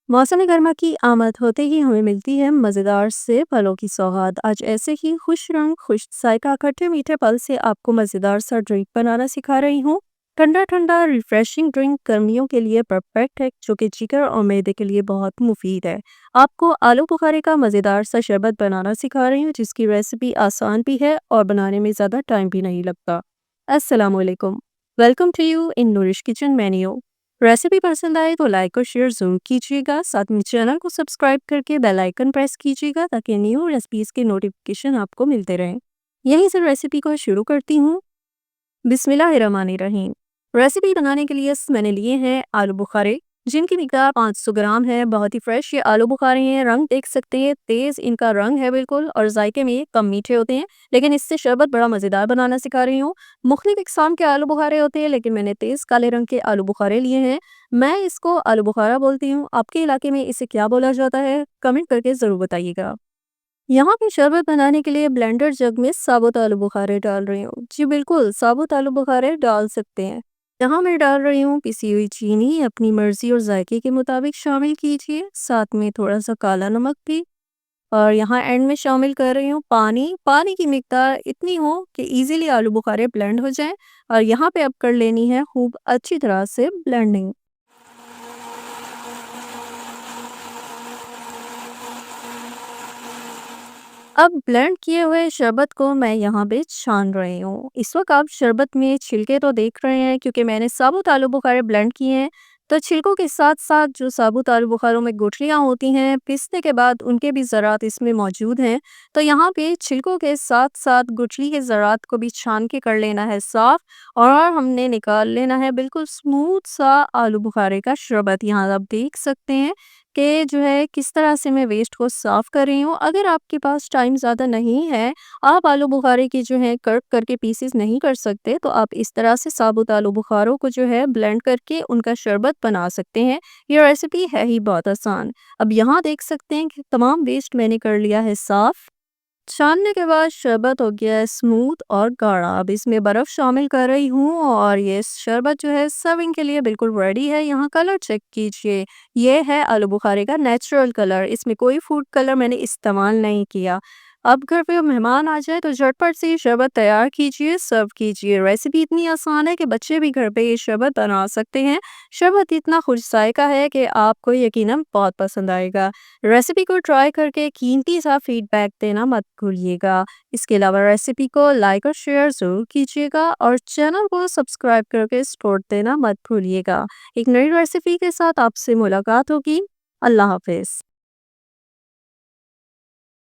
मौसम गर्मा की आमद होते ही हमें मिलती है मज़ेदार से फलों की सौगात। आज ऐसे ही खुश रंग खुश जायका खट्टे मीठे फल से आपको मज़ेदार सा ड्रिंक बनाना सिखा रही हूँ। ठंडा ठंडा रिफ्रेशिंग ड्रिंक गर्मियों के लिए परफेक्ट है, जो कि जिगर और मैदे के लिए बहुत मुफीद है। आपको आलू बुखारे का मज़ेदार सा शरबत बनाना सिखा रही हूँ, जिसकी रेसिपी आसान भी है और बनाने में ज़्यादा टाइम भी नहीं लगता। अस्सलाम वालेकुम। Welcome to you in Nourish Kitchen menu. Recipe पसंद आए तो लाइक और शेयर ज़रूर कीजिएगा। साथ में चैनल को सब्सक्राइब करके बेल आइकन प्रेस कीजिएगा, ताकि न्यू रेसिपीज़ के नोटिफिकेशन आपको मिलते रहें। यहीं से रेसिपी को शुरू करती हूँ। बिस्मिल्लाहिर्रहमानिर्रहीम। रेसिपी बनाने के लिए मैंने लिए हैं आलू बुखारे, जिनकी मिकदार 500 ग्राम है। बहुत ही फ्रेश ये आलू बुखारे हैं। रंग देख सकते हैं, तेज़ इनका रंग है बिल्कुल, और जायके में ये कम मीठे होते हैं, लेकिन इससे शरबत बड़ा मज़ेदार बनाना सिखा रही हूँ। मुख्तलिफ इकसाम के आलू बुखारे होते हैं, लेकिन मैंने तेज़ काले रंग के आलू बुखारे लिए हैं। मैं इसको आलू बुखारा बोलती हूँ। आपके इलाके में इसे क्या बोला जाता है, कमेंट करके ज़रूर बताइएगा। यहाँ पे शरबत बनाने के लिए ब्लेंडर जग में साबुत आलू बुखारे डाल रही हूँ। जी बिल्कुल, साबुत आलू बुखारे डाल सकते हैं। यहाँ मैं डाल रही हूँ पिसी हुई चीनी, अपनी मर्ज़ी और जायके के मुताबिक शामिल कीजिए। साथ में थोड़ा-सा काला नमक भी। और यहाँ एंड में शामिल कर रही हूँ पानी। पानी की मिकदार इतनी हो कि ईज़िली आलू बुखारे ब्लेंड हो जाएँ, और यहाँ पे अब कर लेनी है खूब अच्छी तरह से ब्लेंडिंग। अब ब्लेंड किए हुए शरबत को मैं यहाँ पे छान रही हूँ। इस वक्त आप शरबत में छिलके तो देख रहे हैं, क्योंकि मैंने साबुत आलू बुखारे ब्लेंड किए हैं। तो छिलकों के साथ साथ जो साबुत आलू बुखारों में गुठलियाँ होती हैं, पीसने के बाद उनके भी ज़रात इसमें मौजूद हैं। तो यहाँ पे छिलकों के साथ साथ गुठली के ज़रात को भी छान के कर लेना है साफ़, और हमने निकाल लेना है बिल्कुल स्मूथ सा आलू बुखारे का शरबत। यहाँ आप देख सकते हैं कि जो है किस तरह से मैं वेस्ट को साफ़ कर रही हूँ। अगर आपके पास टाइम ज़्यादा नहीं है, आप आलू बुखारे की जो है कट करके पीसेस नहीं कर सकते, तो आप इस तरह से साबुत आलू बुखारों को जो है ब्लेंड करके उनका शरबत बना सकते हैं। ये रेसिपी है ही बहुत आसान। अब यहाँ देख सकते हैं कि तमाम वेस्ट मैंने कर लिया है साफ़। छानने के बाद शरबत हो गया है स्मूथ और गाढ़ा। अब इसमें बर्फ़ शामिल कर रही हूँ, और ये शरबत जो है सर्विंग के लिए बिल्कुल रेडी है। यहाँ कलर चेक कीजिए, ये है आलू बुखारे का नेचुरल कलर। इसमें कोई फूड कलर मैंने इस्तेमाल नहीं किया। अब घर पे मेहमान आ जाए तो झटपट से ये शरबत तैयार कीजिए, सर्व कीजिए। रेसिपी इतनी आसान है कि बच्चे भी घर पे ये शरबत बना सकते हैं। शरबत इतना खुश जायका है कि आपको यकीनन बहुत पसंद आएगा। रेसिपी को ट्राई करके कीमती सा फीडबैक देना मत भूलिएगा। इसके अलावा रेसिपी को लाइक और शेयर ज़रूर कीजिएगा, और चैनल को सब्सक्राइब करके सपोर्ट देना मत भूलिएगा। एक नई रेसिपी के साथ आपसे मुलाकात होगी। अल्लाह हाफ़िज़।